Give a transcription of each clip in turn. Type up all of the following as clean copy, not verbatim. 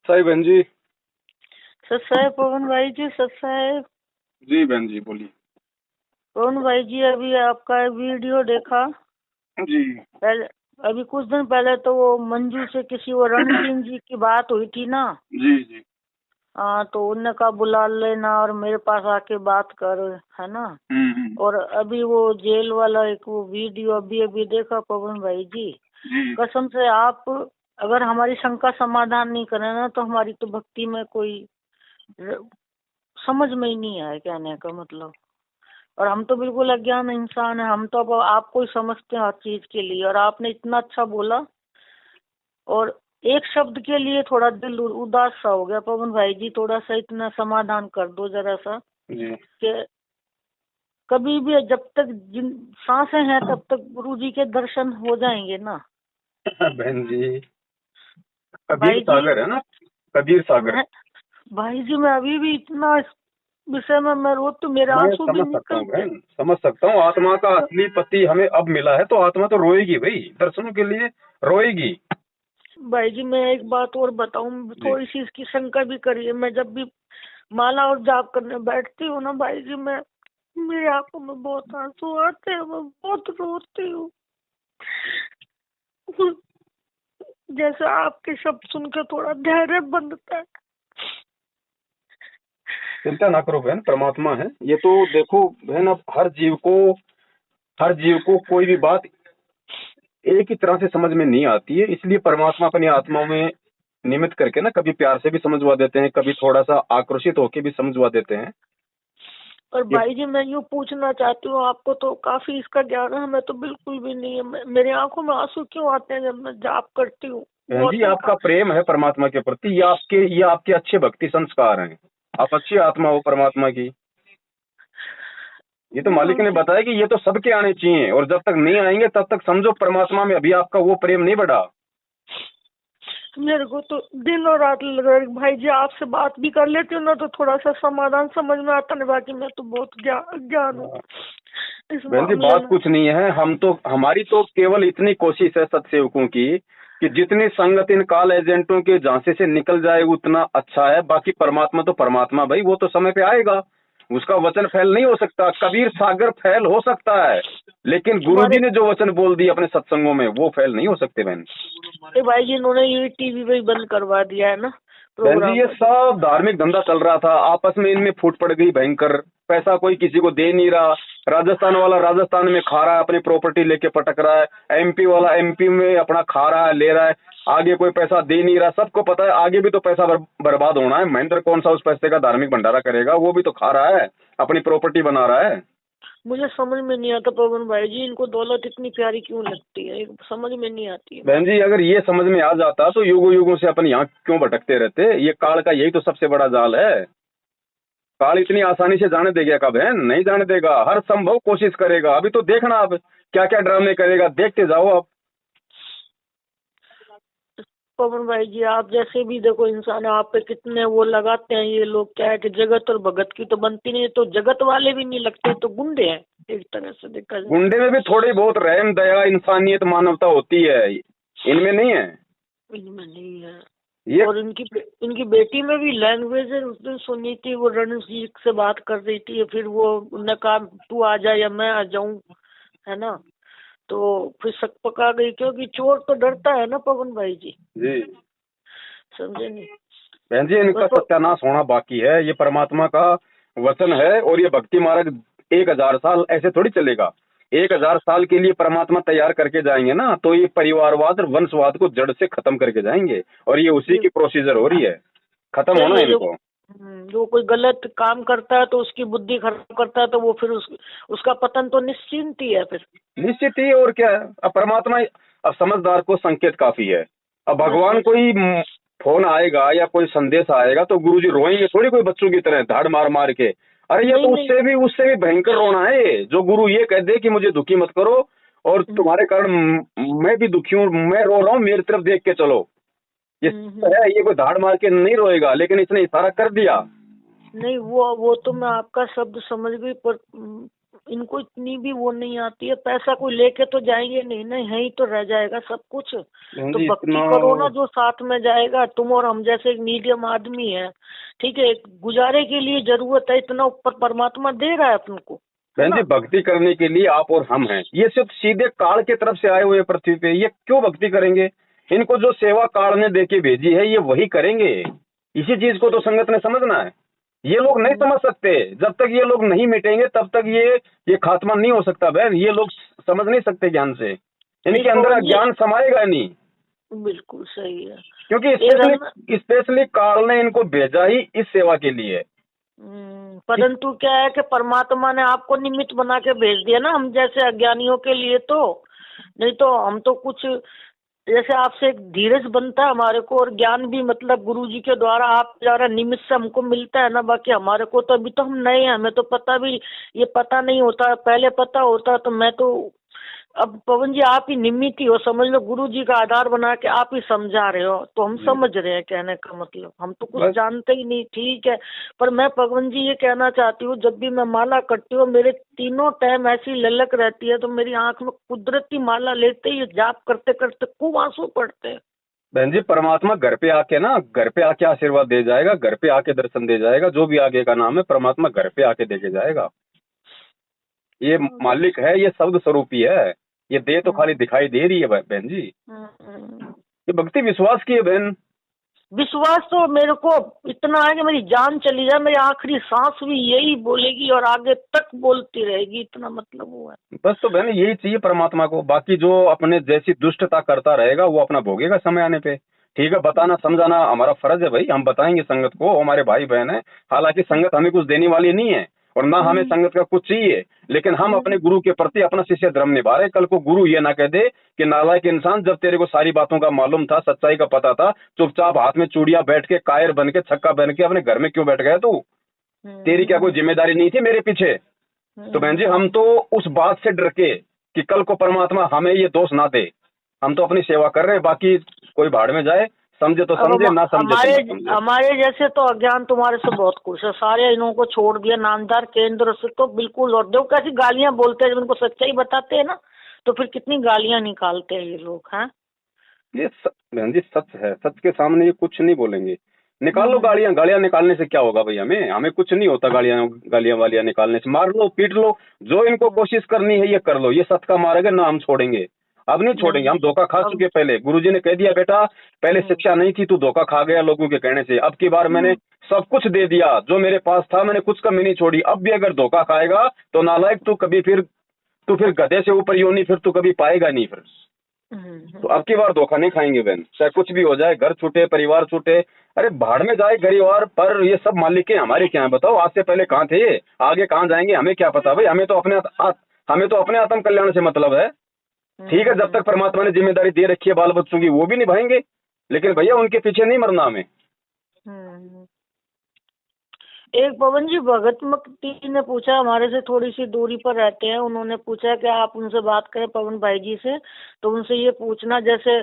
साहिब बहन जी। सत साहेब पवन भाई जी, सत साहेब। जी बहन जी बोलिए। पवन भाई जी, अभी आपका वीडियो देखा। जी पहले अभी कुछ दिन पहले तो वो मंजू से किसी वो रण सिंह जी की बात हुई थी ना। जी जी। हाँ, तो उनने कहा बुला लेना और मेरे पास आके बात कर, है ना। हम्म। और अभी वो जेल वाला एक वो वीडियो अभी अभी देखा पवन भाई जी। जी कसम से आप अगर हमारी शंका समाधान नहीं करें ना तो हमारी तो भक्ति में कोई र- समझ में ही नहीं आया कहने का मतलब। और हम तो बिल्कुल अज्ञान इंसान है, हम तो अब आपको ही समझते हैं हर चीज के लिए। और आपने इतना अच्छा बोला, और एक शब्द के लिए थोड़ा दिल उदास सा हो गया पवन भाई जी। थोड़ा सा इतना समाधान कर दो जरा सा जी। कि कभी भी जब तक जिन सांसें हैं तब तक गुरु जी के दर्शन हो जाएंगे ना। बहन जी, कबीर भाई जी सागर है ना, कबीर सागर। मैं भाई जी मैं अभी भी इतना इस विषय में मैं रो तो मेरे मैं आंसू भी समझ सकता हूँ निकलते हैं। बहन, समझ सकता हूँ। आत्मा का असली पति हमें अब मिला है तो आत्मा तो रोएगी भाई, दर्शनों के लिए रोएगी। भाई जी मैं एक बात और बताऊं, जी। थोड़ी सी इसकी शंका भी करिए। मैं जब भी माला और जाप करने बैठती हूँ ना भाई जी, मैं मेरी आंखों में बहुत आंसू आते हैं, मैं बहुत रोती हूँ। जैसे आपके शब्द सुन के थोड़ा धैर्य बनता है। चिंता ना करो बहन, परमात्मा है ये तो। देखो बहन, अब हर जीव को कोई भी बात एक ही तरह से समझ में नहीं आती है, इसलिए परमात्मा अपनी आत्माओं में निमित्त करके ना कभी प्यार से भी समझवा देते हैं, कभी थोड़ा सा आक्रोशित होके भी समझवा देते हैं। और ये भाई जी मैं यूँ पूछना चाहती हूँ, आपको तो काफी इसका ज्ञान है, हमें तो बिल्कुल भी नहीं है। मेरे आंखों में आंसू क्यों आते हैं जब मैं जाप करती हूँ बहन जी, गौतम का। आपका प्रेम है परमात्मा के प्रति, ये आपके अच्छे भक्ति संस्कार हैं। आप अच्छी आत्मा हो परमात्मा की। ये तो मालिक ने बताया कि ये तो सबके आने चाहिए, और जब तक नहीं आएंगे तब तक समझो परमात्मा में अभी आपका वो प्रेम नहीं बढ़ा। मेरे को तो दिन और रात लग रहा है भाई जी, आपसे बात भी कर लेती हूँ ना तो थोड़ा सा समाधान समझ में आता नहीं। बाकी मैं तो बहुत ज्ञान हूँ इस बहन जी, मामले बात में। कुछ नहीं है। हमारी तो केवल इतनी कोशिश है सत्सेवकों की कि जितनी संगत इन काल एजेंटों के झांसे से निकल जाए उतना अच्छा है। बाकी परमात्मा तो परमात्मा भाई, वो तो समय पे आएगा। उसका वचन फैल नहीं हो सकता, कबीर सागर फैल हो सकता है, लेकिन हमारे गुरुजी ने जो वचन बोल दिए अपने सत्संगों में वो फैल नहीं हो सकते बहन। भाई जी इन्होंने ये टीवी पे ही बंद करवा दिया है ना बहन जी, प्रोग्राम ये वगैरह। सब धार्मिक धंधा चल रहा था, आपस में इनमें फूट पड़ गई भयंकर। पैसा कोई किसी को दे नहीं रहा। राजस्थान वाला राजस्थान में खा रहा है, अपनी प्रॉपर्टी लेके पटक रहा है। एमपी वाला एमपी में अपना खा रहा है, ले रहा है। आगे कोई पैसा दे नहीं रहा। सबको पता है आगे भी तो पैसा बर्बाद होना है। महेंद्र कौन सा उस पैसे का धार्मिक भंडारा करेगा? वो भी तो खा रहा है, अपनी प्रॉपर्टी बना रहा है। मुझे समझ में नहीं आता पवन भाई जी, इनको दौलत इतनी प्यारी क्यों लगती है, समझ में नहीं आती है बहन बात। जी, अगर ये समझ में आ जाता तो युगों युगों से अपन यहाँ क्यों भटकते रहते? ये काल का यही तो सबसे बड़ा जाल है। काल इतनी आसानी से जाने देगा का बहन? नहीं जाने देगा, हर संभव कोशिश करेगा। अभी तो देखना अब क्या क्या ड्रामे करेगा, देखते जाओ आप। पवन भाई जी आप जैसे भी देखो इंसान है, आप पे कितने वो लगाते हैं ये लोग। क्या है कि जगत और भगत की तो बनती नहीं है, तो जगत वाले भी नहीं लगते, तो गुंडे हैं एक तरह से देखा जाए। गुंडे में भी थोड़ी बहुत रहम दया इंसानियत मानवता होती है, इनमें नहीं है इनमें नहीं है। ये। और इनकी बेटी में भी लैंग्वेज है। उस दिन सुनी थी वो रणजीत से बात कर रही थी, फिर वो उन्होंने कहा तू आ जा या मैं आ जाऊं, है ना। तो फिर शक पका गई, क्योंकि चोर तो डरता है ना पवन भाई जी, जी समझे नहीं। बहन जी, बस इनका सत्यानाश होना बाकी है। ये परमात्मा का वचन है, और ये भक्ति मार्ग 1000 साल ऐसे थोड़ी चलेगा। 1000 साल के लिए परमात्मा तैयार करके जाएंगे ना, तो ये परिवारवाद और वंशवाद को जड़ से खत्म करके जाएंगे, और ये उसी ये की प्रोसीजर हो रही है। खत्म सही होना है है। इनको। जो कोई गलत काम करता है तो उसकी बुद्धि खराब करता है, तो वो फिर उसका पतन तो निश्चिंत ही है फिर। निश्चित ही, और क्या है। अब परमात्मा, अब समझदार को संकेत काफी है। अब बस भगवान बस। कोई फोन आएगा या कोई संदेश आएगा तो गुरुजी रोएंगे थोड़ी कोई बच्चों की तरह धाड़ मार मार के। अरे ये नहीं तो नहीं। उससे भी भयंकर रोना है ये। जो गुरु ये कह दे कि मुझे दुखी मत करो, और हम्म, तुम्हारे कारण मैं भी दुखी हूँ, मैं रो रहा हूँ, मेरी तरफ देख के चलो। ये हम्म। है, ये कोई धाड़ मार के नहीं रोएगा, लेकिन इसने इशारा कर दिया। नहीं वो तो मैं आपका शब्द समझ गई, पर इनको इतनी भी वो नहीं आती है, पैसा कोई लेके तो जाएंगे नहीं ना, यहीं तो रह जाएगा सब कुछ। तो जी भक्ति इतना करो ना, जो साथ में जाएगा। तुम और हम जैसे एक मीडियम आदमी है, ठीक है, गुजारे के लिए जरूरत है, इतना ऊपर परमात्मा दे रहा है अपन को, है बहन जी। ना। भक्ति करने के लिए आप और हम हैं, ये सिर्फ सीधे काल की तरफ से आए हुए हैं पृथ्वी पे, ये क्यों भक्ति करेंगे? इनको जो सेवा काल ने देके भेजी है ये वही करेंगे। इसी चीज को तो संगत ने समझना है। ये लोग नहीं समझ सकते, जब तक ये लोग नहीं मिटेंगे तब तक ये खात्मा नहीं हो सकता बहन। ये लोग समझ नहीं सकते ज्ञान से, इनके अंदर ज्ञान समाएगा नहीं। बिल्कुल सही है, क्योंकि स्पेशली काल ने इनको भेजा ही इस सेवा के लिए। परंतु क्या है कि परमात्मा ने आपको निमित्त बना के भेज दिया ना, हम जैसे अज्ञानियों के लिए तो। नहीं तो हम तो कुछ जैसे आपसे एक धीरज बनता है हमारे को, और ज्ञान भी मतलब गुरु जी के द्वारा आप द्वारा निमित्त से हमको मिलता है ना। बाकी हमारे को तो अभी तो हम नए हैं, हमें तो पता भी ये पता नहीं होता, पहले पता होता तो मैं तो। अब पवन जी आप ही निमित्त ही हो, समझ लो, गुरु जी का आधार बना के आप ही समझा रहे हो, तो हम समझ रहे हैं कहने का मतलब। हम तो कुछ जानते ही नहीं, ठीक है। पर मैं पवन जी ये कहना चाहती हूँ, जब भी मैं माला करती हूँ मेरे तीनों टाइम ऐसी ललक रहती है, तो मेरी आंख में कुदरती माला लेते ही जाप करते करते खूब आंसू पड़ते हैं। बहन जी परमात्मा घर पे आके ना, घर पे आके आशीर्वाद दे जाएगा, घर पे आके दर्शन दे जाएगा। जो भी आगे का नाम है परमात्मा घर पे आके देके जाएगा। ये मालिक है, ये शब्द स्वरूपी है। ये दे तो खाली दिखाई दे रही है बहन जी। ये भक्ति विश्वास की है बहन। विश्वास तो मेरे को इतना है कि मेरी जान चली जाए, मेरी आखिरी सांस भी यही बोलेगी और आगे तक बोलती रहेगी, इतना मतलब वो है बस। तो बहन यही चाहिए परमात्मा को। बाकी जो अपने जैसी दुष्टता करता रहेगा वो अपना भोगेगा समय आने पे। ठीक है, बताना समझाना हमारा फर्ज है भाई, हम बताएंगे संगत को, हमारे भाई बहन है। हालांकि संगत हमें कुछ देने वाली नहीं है और ना हमें संगत का कुछ चाहिए, लेकिन हम अपने गुरु के प्रति अपना शिष्य धर्म निभा रहे। कल को गुरु ये ना कह दे कि नालायक इंसान, जब तेरे को सारी बातों का मालूम था, सच्चाई का पता था, चुपचाप हाथ में चूड़ियां बैठ के कायर बन के छक्का बन के अपने घर में क्यों बैठ गया तू? तेरी क्या कोई जिम्मेदारी नहीं थी मेरे पीछे? तो बहन जी हम तो उस बात से डर के कि कल को परमात्मा हमें ये दोष ना दे, हम तो अपनी सेवा कर रहे हैं। बाकी कोई भाड़ में जाए, समझे तो समझे, ना समझे हमारे जैसे तो अज्ञान तुम्हारे से बहुत खुश है, सारे इन्हों को छोड़ दिया नामदार केंद्र से तो बिल्कुल। और देखो कैसी गालियां बोलते हैं, जब इनको सच्चाई बताते हैं ना तो फिर कितनी गालियां निकालते हैं ये लोग। हैं ये बहन जी सच है, सच के सामने ये कुछ नहीं बोलेंगे। निकाल लो गालियां, गालियां निकालने से क्या होगा भाई? हमें कुछ नहीं होता गालियां वालियां निकालने से। मार लो, पीट लो, जो इनको कोशिश करनी है ये कर लो। ये सत्य का मार्ग है ना, हम छोड़ेंगे? अब नहीं छोड़ेंगे। हम धोखा खा चुके पहले। गुरुजी ने कह दिया बेटा पहले शिक्षा नहीं थी, तू धोखा खा गया लोगों के कहने से। अब की बार मैंने सब कुछ दे दिया, जो मेरे पास था मैंने कुछ कमी नहीं छोड़ी। अब भी अगर धोखा खाएगा तो नालायक तू फिर गधे से ऊपर योनि फिर तू कभी पाएगा नहीं फिर। तो अब की बार धोखा नहीं खाएंगे बहन, चाहे कुछ भी हो जाए, घर छूटे, परिवार छूटे, अरे भाड़ में जाए परिवार, पर ये सब मालिकें हमारी क्या है बताओ? आज से पहले कहाँ थे ये, आगे कहाँ जाएंगे हमें क्या पता भाई। हमें तो अपने आत्म कल्याण से मतलब है। ठीक है, जब तक परमात्मा ने जिम्मेदारी दे रखी है बाल बच्चों की वो भी निभाएंगे, लेकिन भैया उनके पीछे नहीं मरना हमें। एक पवन जी भगत मुक्ति ने पूछा, हमारे से थोड़ी सी दूरी पर रहते हैं, उन्होंने पूछा कि आप उनसे बात करें पवन भाई जी से, तो उनसे ये पूछना जैसे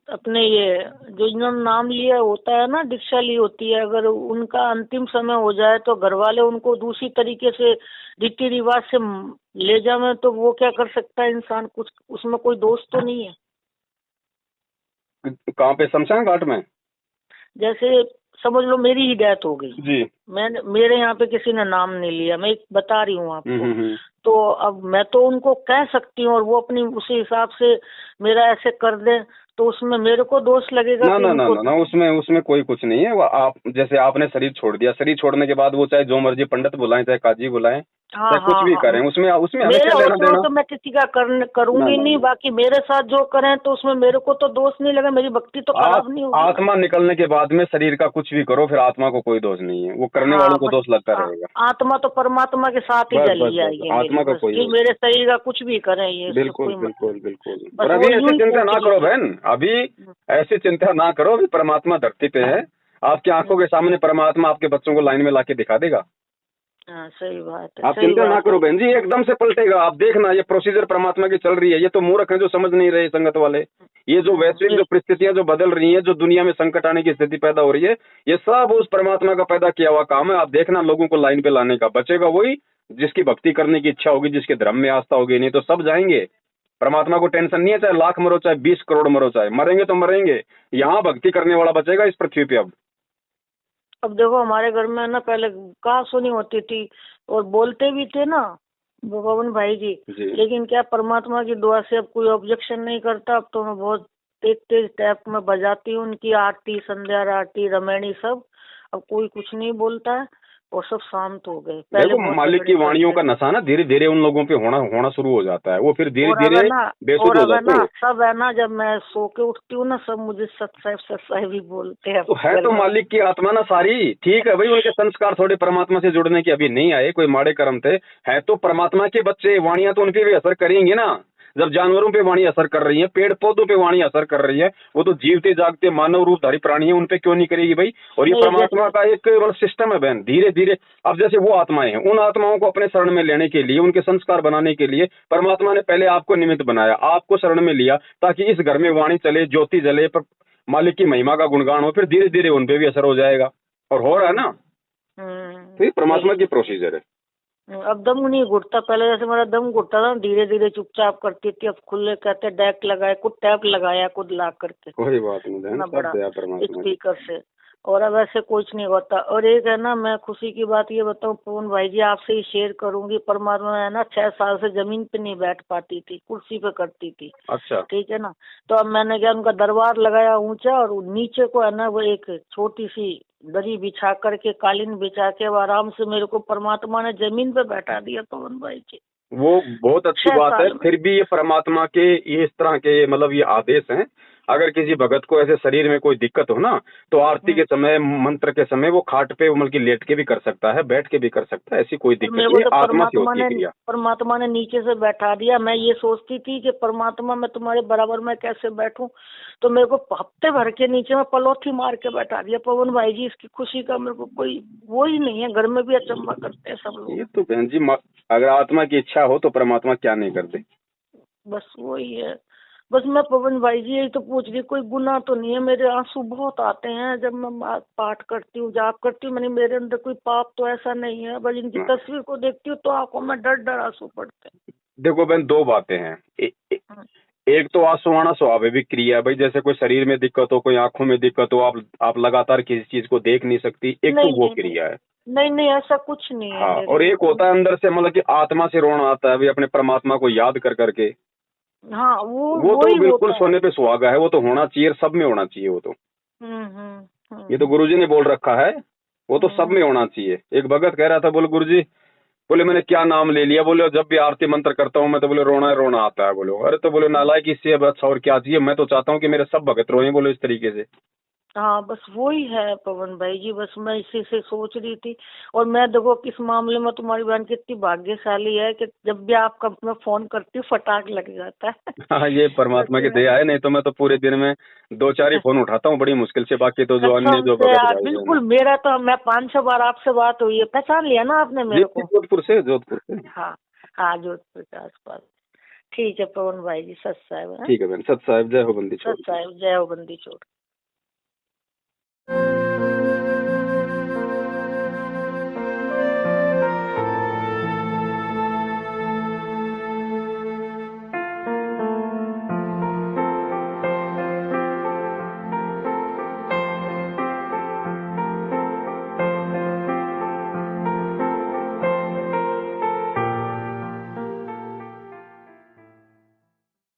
अपने ये जो इन्होंने नाम लिया होता है ना, दीक्षा ली होती है, अगर उनका अंतिम समय हो जाए तो घर वाले उनको दूसरी तरीके से रीति रिवाज से ले जाए, तो वो क्या कर सकता है इंसान? कुछ उसमें कोई दोष तो नहीं है? कहाँ पे? शमशान घाट में? जैसे समझ लो मेरी ही डेथ हो गई जी, मेरे यहाँ पे किसी ने नाम नहीं लिया, मैं बता रही हूँ आपको। तो अब मैं तो उनको कह सकती हूँ और वो अपनी उसी हिसाब से मेरा ऐसे कर दे, तो उसमें मेरे को दोष लगेगा? ना, उसमें कोई कुछ नहीं है। वो आप जैसे आपने शरीर छोड़ दिया, शरीर छोड़ने के बाद वो चाहे जो मर्जी पंडित बुलाएं, चाहे काजी बुलाएं, चाहे कुछ भी करें, उसमें हमें क्या लेना देना? तो मैं किसी का करूंगी नहीं। बाकी मेरे साथ जो करें तो उसमें मेरे को तो दोष नहीं लगा, मेरी भक्ति तो खराब नहीं होगी। आत्मा निकलने के बाद में शरीर का कुछ भी करो, फिर आत्मा को कोई दोष नहीं है, वो करने वालों को दोष लगता रहेगा। आत्मा तो परमात्मा के साथ ही चली जाएगी, आत्मा का कोई मेरे शरीर का कुछ भी करें ये बिल्कुल। और अभी ऐसी चिंता ना करो बहन, अभी ऐसी चिंता ना करो। अभी परमात्मा धरती पे है, आपकी आंखों के सामने परमात्मा आपके बच्चों को लाइन में लाके दिखा देगा। सही बात है, आप चिंता ना करो बहन जी, एकदम से पलटेगा। आप देखना, ये प्रोसीजर परमात्मा की चल रही है। ये तो मूर्ख है जो समझ नहीं रहे संगत वाले। ये जो वैश्विक जो परिस्थितियां जो बदल रही है, जो दुनिया में संकट आने की स्थिति पैदा हो रही है, ये सब उस परमात्मा का पैदा किया हुआ काम है। आप देखना लोगों को लाइन पे लाने का, बचेगा वही जिसकी भक्ति करने की इच्छा होगी, जिसके धर्म में आस्था होगी, नहीं तो सब जाएंगे। परमात्मा को टेंशन नहीं है, चाहे लाख मरो, चाहे 20 करोड़ मरो, चाहे मरेंगे तो मरेंगे। यहाँ भक्ति करने वाला बचेगा इस पृथ्वी पे। अब देखो हमारे घर में ना पहले कहाँ सुनी होती थी और बोलते भी थे ना पवन भाई जी, लेकिन क्या परमात्मा की दुआ से अब कोई ऑब्जेक्शन नहीं करता। अब तो मैं बहुत तेज तेज टैप में बजाती हूँ उनकी आरती, संध्या आरती, रमैनी सब। अब कोई कुछ नहीं बोलता है और सब शांत हो गए। देखो मालिक की वाणियों का नशा ना धीरे धीरे उन लोगों पे होना शुरू हो जाता है, वो फिर धीरे धीरे बेसुध हो जाते हैं। सब है ना, जब मैं सो के उठती हूँ ना सब मुझे सत्साहेब ही बोलते हैं। तो है तो मालिक की आत्मा ना सारी, ठीक है भाई, उनके संस्कार थोड़े परमात्मा से जुड़ने के अभी नहीं आए, कोई माड़े कर्म थे, है तो परमात्मा के बच्चे। वाणियां तो उनपे भी असर करेंगी ना। जब जानवरों पे वाणी असर कर रही है, पेड़ पौधों पे वाणी असर कर रही है, वो तो जीवते जागते मानव रूपधारी प्राणी है, उनपे क्यों नहीं करेगी भाई। और ये परमात्मा का एक सिस्टम है बहन, धीरे धीरे। अब जैसे वो आत्माएं हैं, उन आत्माओं को अपने शरण में लेने के लिए, उनके संस्कार बनाने के लिए परमात्मा ने पहले आपको निमित्त बनाया, आपको शरण में लिया, ताकि इस घर में वाणी चले, ज्योति जले, मालिक की महिमा का गुणगान हो, फिर धीरे धीरे उनपे भी असर हो जाएगा। और हो रहा है ना। तो ये परमात्मा की प्रोसीजर है। अब दम नहीं घुटता, पहले जैसे मेरा दम घुटता था, धीरे धीरे चुपचाप करती थी। अब खुले कहते डेक लगाए, कुछ टैप लगाया खुद ला करके, कोई बात नहीं, बड़ा स्पीकर से। और अब ऐसे कुछ नहीं होता। और एक है ना, मैं खुशी की बात ये बताऊं पवन भाई जी, आपसे ही शेयर करूंगी। परमात्मा है ना 6 साल से जमीन पे नहीं बैठ पाती थी, कुर्सी पे करती थी। अच्छा, ठीक है ना। तो अब मैंने क्या उनका दरबार लगाया ऊंचा, और नीचे को है ना वो एक छोटी सी दरी बिछा करके, कालीन बिछा के आराम से मेरे को परमात्मा ने जमीन पे बैठा दिया पवन भाई जी। वो बहुत अच्छी बात है। फिर भी ये परमात्मा के ये इस तरह के मतलब ये आदेश हैं। अगर किसी भगत को ऐसे शरीर में कोई दिक्कत हो ना, तो आरती के समय, मंत्र के समय वो खाट पे मतलब की लेट के भी कर सकता है, बैठ के भी कर सकता है, ऐसी कोई दिक्कत नहीं। तो आत्मा से होती है क्रिया। परमात्मा ने नीचे से बैठा दिया। मैं ये सोचती थी कि परमात्मा मैं तुम्हारे बराबर में कैसे बैठूं, तो मेरे को हफ्ते भर के नीचे में पलोथी मार के बैठा दिया पवन भाई जी। इसकी खुशी का मेरे को कोई वो ही नहीं है। घर में भी अचंभा करते हैं सब लोग। ये तो बहन जी, अगर आत्मा की इच्छा हो तो परमात्मा क्या नहीं करते। बस वही है। बस मैं पवन भाई जी यही तो पूछ रही, कोई गुनाह तो नहीं है। मेरे आंसू बहुत आते हैं जब मैं पाठ करती हूँ, जाप करती हूँ। मैंने मेरे अंदर कोई पाप तो ऐसा नहीं है, बस इनकी तस्वीर को देखती हूँ तो आंखों में डर डर आंसू पड़ते हैं। देखो बहन, दो बातें हैं। एक तो आंसू आना स्वाभाविक क्रिया है भाई। जैसे कोई शरीर में दिक्कत हो, कोई आंखों में दिक्कत हो, आप लगातार किसी चीज को देख नहीं सकती, एक तो वो क्रिया है। नहीं ऐसा कुछ नहीं है। हाँ, और एक होता है अंदर से मतलब कि आत्मा से रोना आता है भाई, अपने परमात्मा को याद कर करके। हाँ, वो तो बिल्कुल सोने पे सुहागा है, वो तो होना चाहिए, सब में होना चाहिए वो तो। ये तो गुरुजी ने बोल रखा है, वो तो सब में होना चाहिए। एक भगत कह रहा था, बोले गुरुजी, बोले मैंने क्या नाम ले लिया, बोले जब भी आरती मंत्र करता हूँ मैं तो बोले रोना आता है। बोलो अरे, तो बोले नालायक, इससे अब अच्छा और क्या चाहिए। मैं तो चाहता हूँ कि मेरे सब भगत रोएं, बोलो इस तरीके से। हाँ, बस वही है पवन भाई जी। बस मैं इसी से सोच रही थी। और मैं देखो किस मामले में तुम्हारी बहन कितनी भाग्यशाली है कि जब भी आपका मैं फोन करती हूँ फटाक लग जाता है। हाँ, ये परमात्मा की दया है। नहीं तो मैं तो पूरे दिन में 2-4 ही फोन उठाता हूँ, बड़ी मुश्किल से। बाकी तो जो अन्य जो भगत भाई बिल्कुल, मेरा तो मैं 5-6 बार आपसे बात हुई है। पहचान लिया ना आपने मेरे को? जोधपुर से। हाँ, जोधपुर के आसपास। ठीक है पवन भाई जी, सत साहिब। ठीक है बहन, सत साहिब, जय हो बंदी छोड़। सत साहिब, जय हो बंदी छोड़।